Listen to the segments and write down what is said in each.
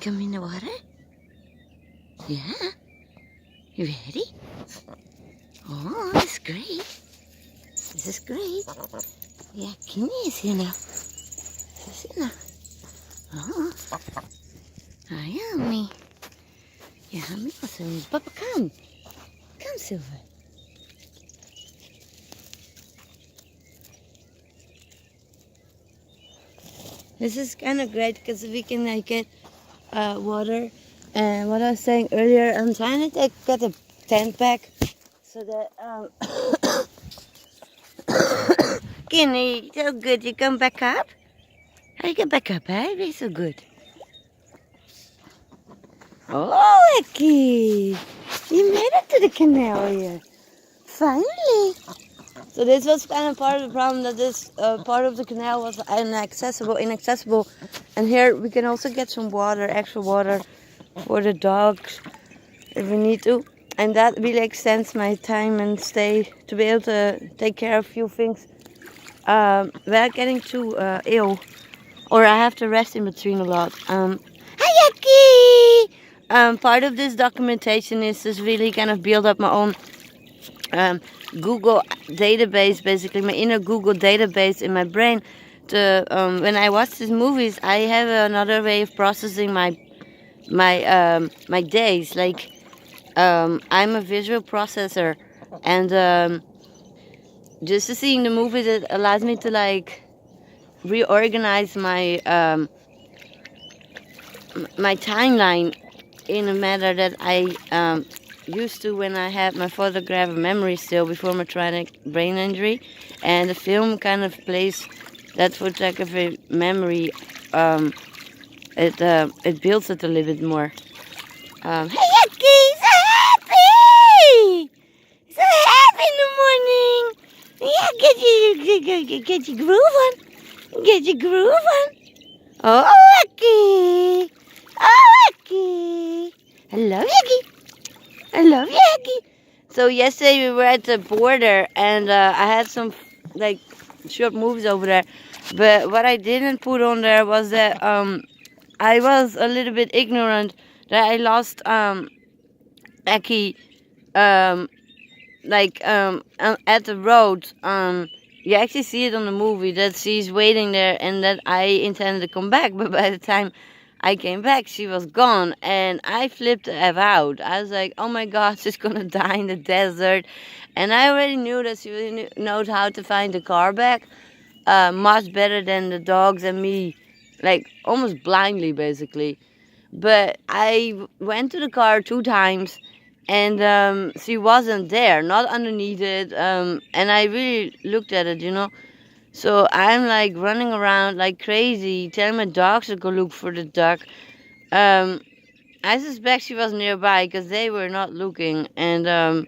come in the water? Yeah? You ready? Oh, that's great. This is great. Ja, Kenny is hier nog. Ze is hier nog. Oh. Oh, yummy. Yummy. Awesome. Papa, come. Come, Silver. This is kind of great because we can like get water. And what I was saying earlier, I'm trying to get a tent back so that Kenny, so good. You come back up? How you get back up, eh? You're so good. Oh, Eki! You made it to the canal here. Finally. So this was kind of part of the problem, that this part of the canal was inaccessible. And here we can also get some water, extra water for the dogs if we need to. And that really extends my time and stay to be able to take care of a few things without getting too ill. Or I have to rest in between a lot. Hi, Yucky! Part of this documentation is just really kind of build up my own Google database, basically my inner Google database in my brain. To when I watch these movies, I have another way of processing my days. Like I'm a visual processor, and just seeing the movies, it allows me to like reorganize my my timeline in a manner that I used to when I had my photographic memory still before my traumatic brain injury, and the film kind of plays that photographic memory. It builds it a little bit more. Hey, Yucky, so happy! So happy in the morning. Yeah, get your groove on. Get your groove on. Oh, Yucky. Oh, Yucky. I love Yucky. I love Yucky. So yesterday we were at the border, and I had some like short movies over there. But what I didn't put on there was that I was a little bit ignorant that I lost Aki at the road. You actually see it on the movie that she's waiting there and that I intended to come back, but by the time I came back, she was gone, and I flipped the F out. I was like, oh my god, she's gonna die in the desert. And I already knew that she really knows how to find the car back much better than the dogs and me, like almost blindly basically. But I went to the car 2 times, and she wasn't there, not underneath it, and I really looked at it, you know. So I'm like running around like crazy, telling my dogs to go look for the duck. I suspect she was nearby because they were not looking, and I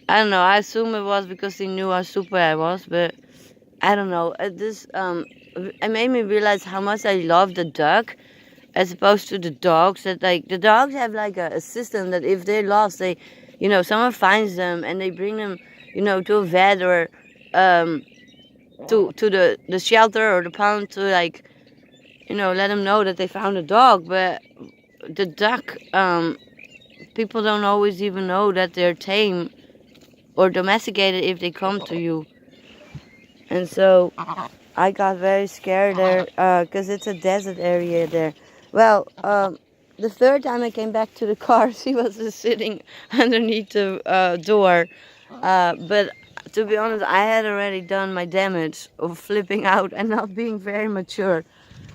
don't know. I assume it was because they knew how stupid I was, but I don't know. It made me realize how much I love the duck, as opposed to the dogs. That like the dogs have like a system that if they're lost, they, you know, someone finds them and they bring them, you know, to a vet or to the shelter or the pound to like, you know, let them know that they found a dog. But the duck, people don't always even know that they're tame or domesticated if they come to you. And so I got very scared there because it's a desert area there. Well, the third time I came back to the car, she was just sitting underneath the door. But to be honest, I had already done my damage of flipping out and not being very mature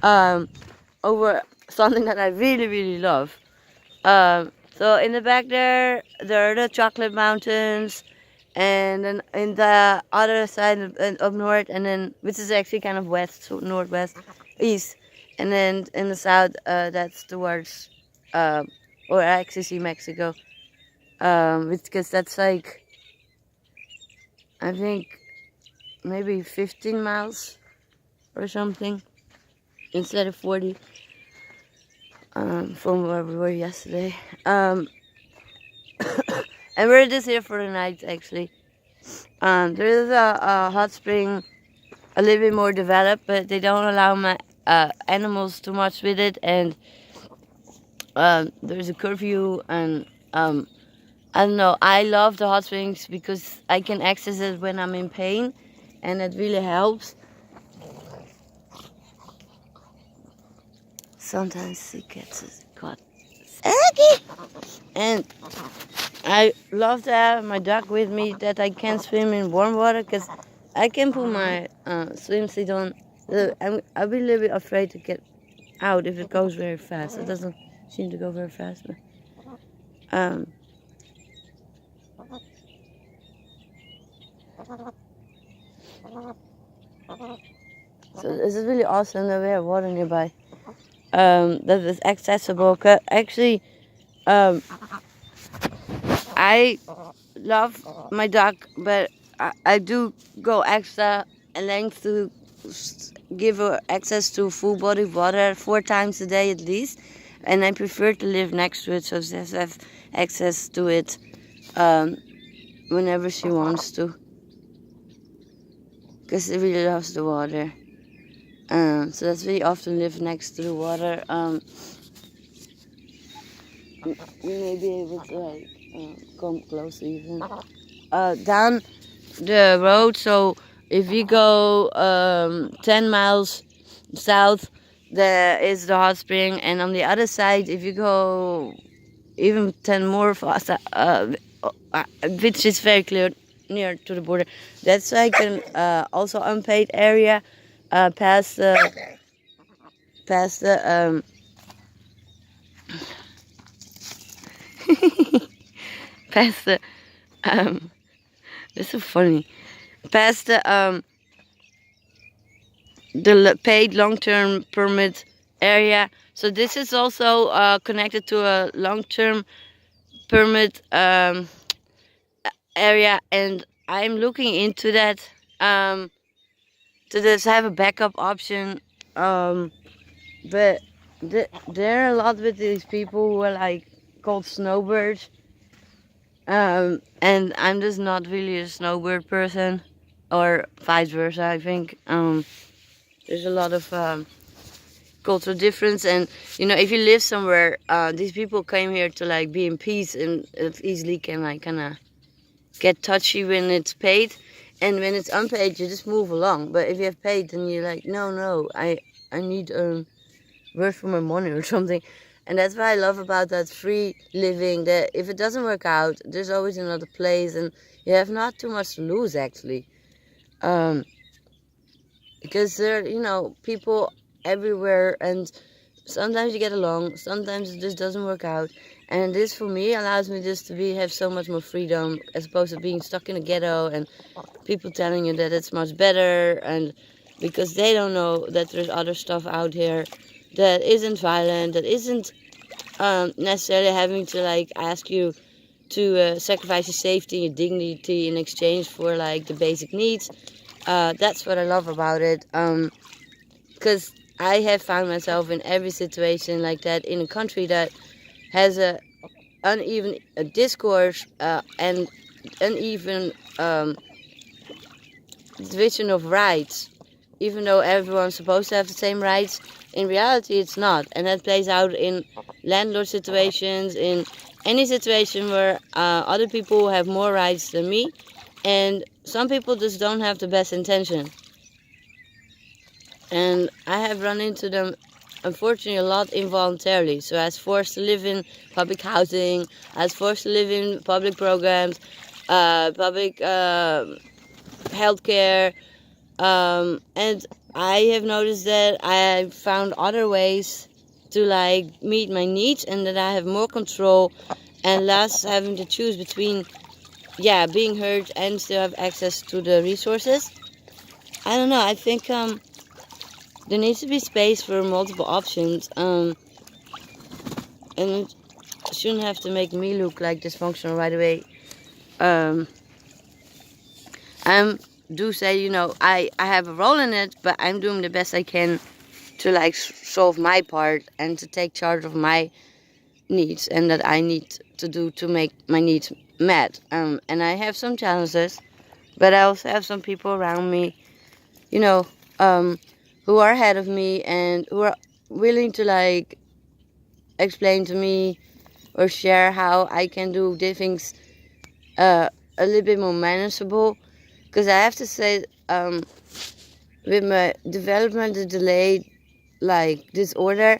over something that I really, really love. So in the back there are the chocolate mountains, and then in the other side of north, and then which is actually kind of west, so northwest, east, and then in the south, that's towards, or I actually see Mexico, because that's like, I think maybe 15 miles or something instead of 40 from where we were yesterday. And we're just here for the night actually. There is a hot spring a little bit more developed, but they don't allow my animals too much with it, and there's a curfew, and I don't know. I love the hot springs because I can access it when I'm in pain, and it really helps. Sometimes it gets caught. And I love to have my dog with me that I can swim in warm water because I can put my swimsuit on. I'll be a little bit afraid to get out if it goes very fast. It doesn't seem to go very fast. But, so this is really awesome that we have water nearby. That is accessible. Actually, I love my dog, but I do go extra length to give her access to full body water 4 times a day at least, and I prefer to live next to it so she has access to it whenever she wants to, because she really loves the water. So that's really often live next to the water. You may be able to come close even down the road. So if you go 10 miles south, there is the hot spring, and on the other side, if you go even 10 more fast, which is very clear near to the border, that's like an also unpaid area past the past the past the this is so funny, past the paid long-term permit area. So this is also connected to a long-term permit area, and I'm looking into that to just have a backup option. But there are a lot with these people who are like called snowbirds, and I'm just not really a snowbird person, or vice versa. I think there's a lot of cultural difference, and if you live somewhere, these people came here to like be in peace, and it easily can like kind of get touchy when it's paid, and when it's unpaid you just move along. But if you have paid, then you're like, no, I need work for my money or something. And that's what I love about that free living, that if it doesn't work out, there's always another place, and you have not too much to lose actually, because there are people everywhere, and sometimes you get along, sometimes it just doesn't work out. And this for me allows me just to have so much more freedom, as opposed to being stuck in a ghetto and people telling you that it's much better, and because they don't know that there's other stuff out here that isn't violent, that isn't necessarily having to like ask you to sacrifice your safety, your dignity in exchange for like the basic needs. That's what I love about it, because I have found myself in every situation like that in a country that has a uneven discourse and uneven division of rights. Even though everyone's supposed to have the same rights, in reality it's not. And that plays out in landlord situations, in any situation where other people have more rights than me, and some people just don't have the best intention. And I have run into them, unfortunately, a lot involuntarily. So I was forced to live in public housing, I was forced to live in public programs, public healthcare, and I have noticed that I found other ways to like meet my needs, and that I have more control and less having to choose between being heard and still have access to the resources. I don't know, I think there needs to be space for multiple options, and it shouldn't have to make me look like dysfunctional right away. I do say, I have a role in it, but I'm doing the best I can to like solve my part and to take charge of my needs, and that I need to do to make my needs met. And I have some challenges, but I also have some people around me, who are ahead of me and who are willing to like explain to me or share how I can do the things a little bit more manageable. Because I have to say, with my developmental delayed like disorder,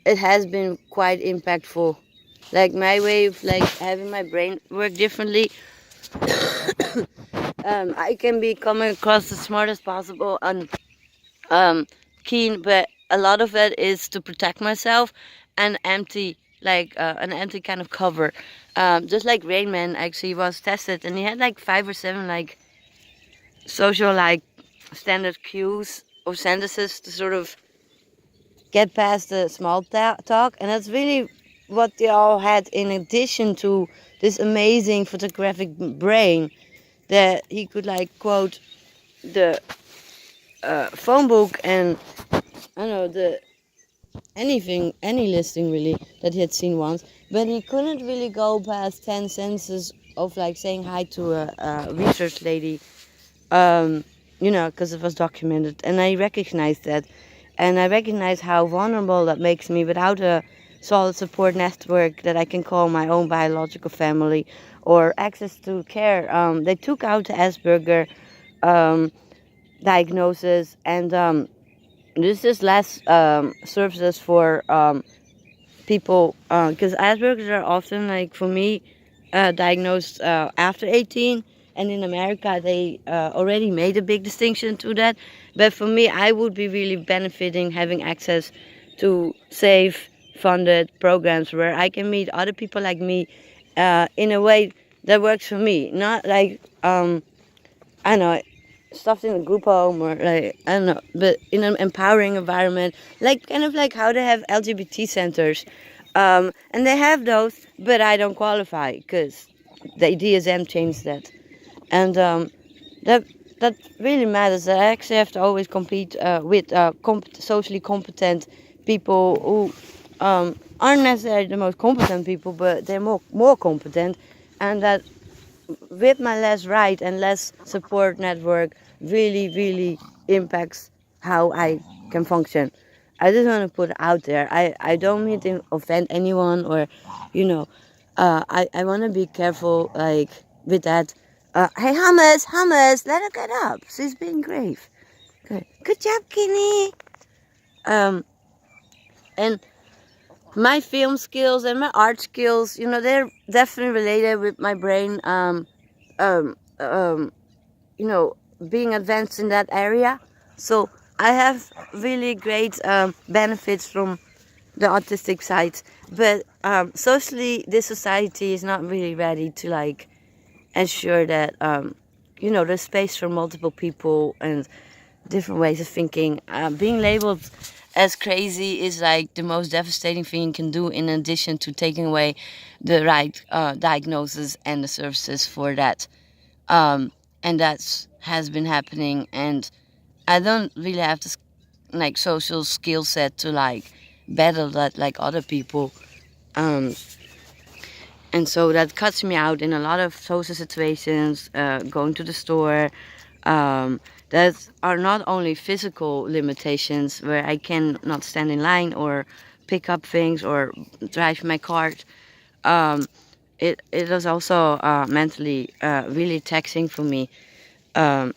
it has been quite impactful. Like my way of like having my brain work differently. I can be coming across as smart as possible and um, keen, but a lot of it is to protect myself and empty, like an empty kind of cover. Just like Rain Man actually was tested, and he had like 5 or 7 like social like standard cues or sentences to sort of get past the small talk, and that's really what they all had in addition to this amazing photographic brain that he could like quote the phone book and I don't know the any listing really that he had seen once, but he couldn't really go past 10 sentences of like saying hi to a research lady, um, because it was documented, and I recognized that, and I recognize how vulnerable that makes me without a solid support network that I can call my own biological family or access to care. They took out the Asperger um, diagnosis, and this is less services for people because Asperger's are often like for me diagnosed after 18, and in America they already made a big distinction to that. But for me, I would be really benefiting having access to safe funded programs where I can meet other people like me in a way that works for me, not like I don't know, stuffed in a group home or like I don't know, but in an empowering environment, like kind of like how they have LGBT centers, and they have those, but I don't qualify because the DSM changed that, and that that really matters. I actually have to always compete with socially competent people who aren't necessarily the most competent people, but they're more competent, and that with my less right and less support network really impacts how I can function. I just want to put it out there. I don't mean to offend anyone or, you know, I want to be careful like with that. Hey, Hummus, let her get up. She's being grave. Good job, Kenny. Um, and my film skills and my art skills, they're definitely related with my brain. Um, um, being advanced in that area. So I have really great benefits from the autistic side. But socially, this society is not really ready to like ensure that there's space for multiple people and different ways of thinking. Being labeled as crazy is like the most devastating thing you can do, in addition to taking away the right diagnosis and the services for that. And that has been happening, and I don't really have this like social skill set to like battle that like other people, um, and so that cuts me out in a lot of social situations, going to the store, that are not only physical limitations where I can not stand in line or pick up things or drive my cart. um, it was also mentally really taxing for me. um,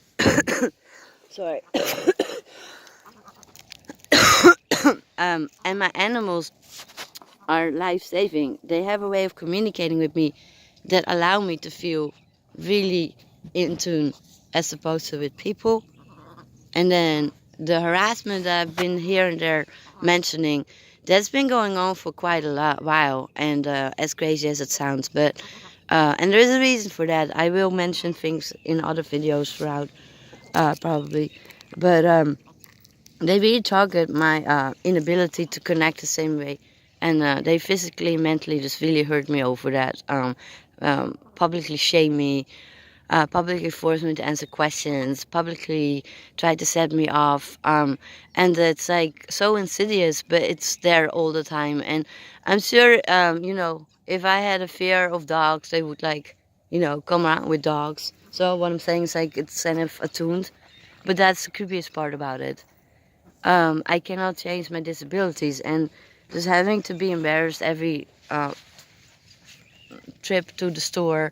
Sorry. And my animals are life-saving. They have a way of communicating with me that allow me to feel really in tune as opposed to with people. And then the harassment that I've been here and there mentioning, that's been going on for quite a while, and as crazy as it sounds, but and there is a reason for that. I will mention things in other videos throughout, probably, but they really target my inability to connect the same way, and they physically and mentally just really hurt me over that. Publicly shame me, publicly force me to answer questions, publicly try to set me off, and it's like so insidious, but it's there all the time. And I'm sure, if I had a fear of dogs, they would like, come around with dogs. So what I'm saying is like it's kind of attuned, but that's the creepiest part about it. I cannot change my disabilities, and just having to be embarrassed every trip to the store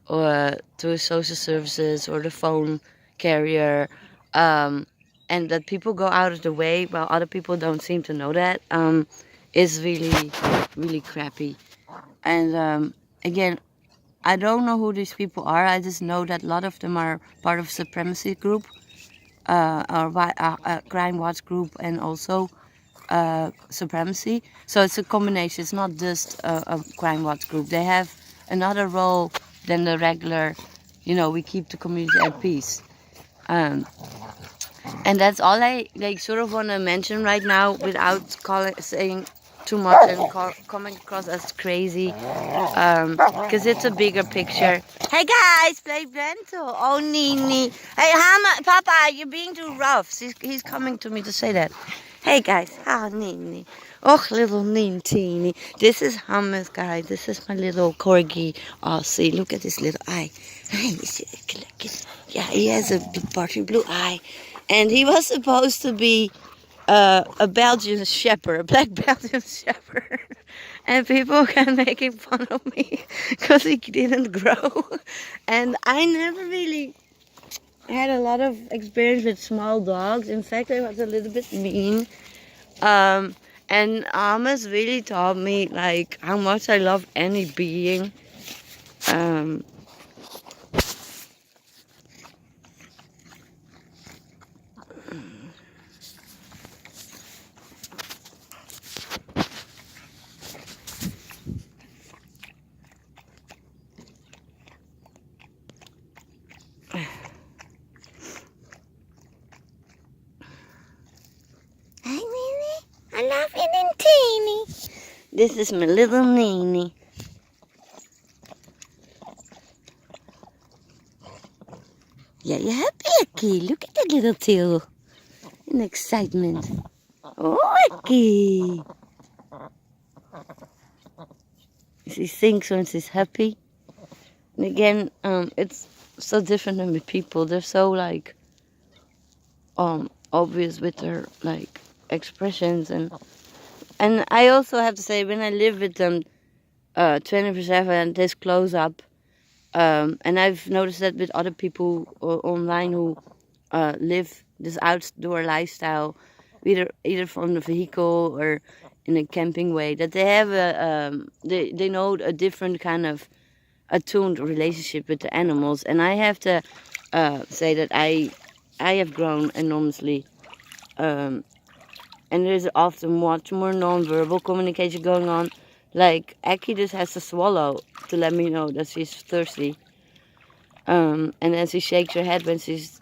or to social services or the phone carrier, and that people go out of the way while other people don't seem to know that, is really, really crappy. And again, I don't know who these people are. I just know that a lot of them are part of supremacy group, or crime watch group, and also supremacy. So it's a combination. It's not just a crime watch group. They have another role than the regular, we keep the community at peace. And that's all I sort of want to mention right now without saying too much and coming across as crazy, because it's a bigger picture. Hey guys, play Bento. Oh, Nini. Hey, Papa, you're being too rough. He's coming to me to say that. Hey guys, oh Nini. Oh, little Nini. This is Hummus, guys. This is my little Corgi. Oh, see, look at his little eye. Yeah, he has a big party blue eye. And he was supposed to be a Belgian Shepherd, a black Belgian Shepherd. And people kept making fun of me because he didn't grow. And I never really had a lot of experience with small dogs. In fact, I was a little bit mean. And Amos really taught me how much I love any being. I love it in teeny. This is my little Nini. Yeah, you happy, Aki? Look at that little tail. In excitement. Oh, Aki. She sings when she's happy. And again, it's so different than with people. They're so obvious with their expressions, and I also have to say, when I live with them 24/7, this close up, and I've noticed that with other people online who live this outdoor lifestyle, either from the vehicle or in a camping way, that they have they know a different kind of attuned relationship with the animals. And I have to say that I have grown enormously. And there's often much more non-verbal communication going on. Aki just has to swallow to let me know that she's thirsty. And then she shakes her head when she's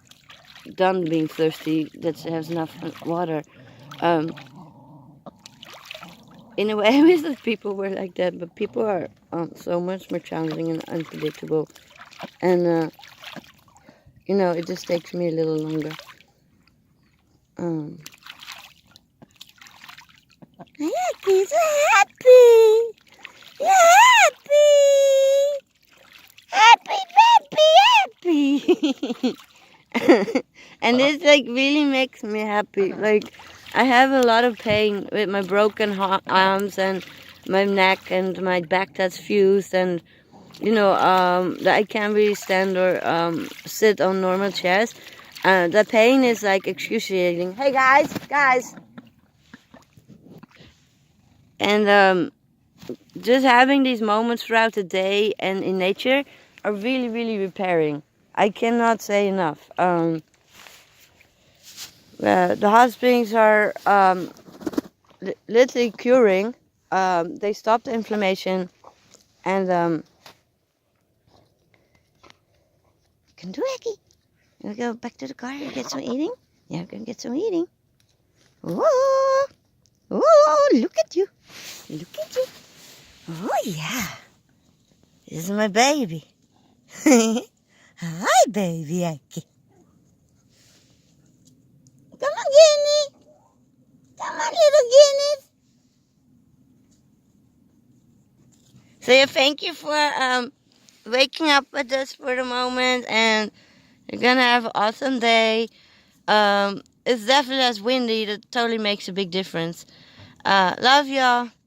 done being thirsty, that she has enough water. In a way, I wish that people were like that, but people are so much more challenging and unpredictable. And, it just takes me a little longer. He's happy. You're happy. Happy. And this really makes me happy. I have a lot of pain with my broken arms and my neck and my back that's fused, and that I can't really stand or sit on normal chairs. The pain is excruciating. Hey guys. And just having these moments throughout the day and in nature are really, really repairing. I cannot say enough. The hot springs are literally curing. They stop the inflammation, and you can do it, Aki. You want to go back to the car and get some eating? Yeah, we're going to get some eating. Whoa! Oh, look at you. Oh, yeah. This is my baby. Hi, baby Aki. Come on, Guinea. Come on, little Guineas. So, yeah, thank you for waking up with us for the moment. And you're going to have an awesome day. It's definitely as windy. That totally makes a big difference. Love y'all.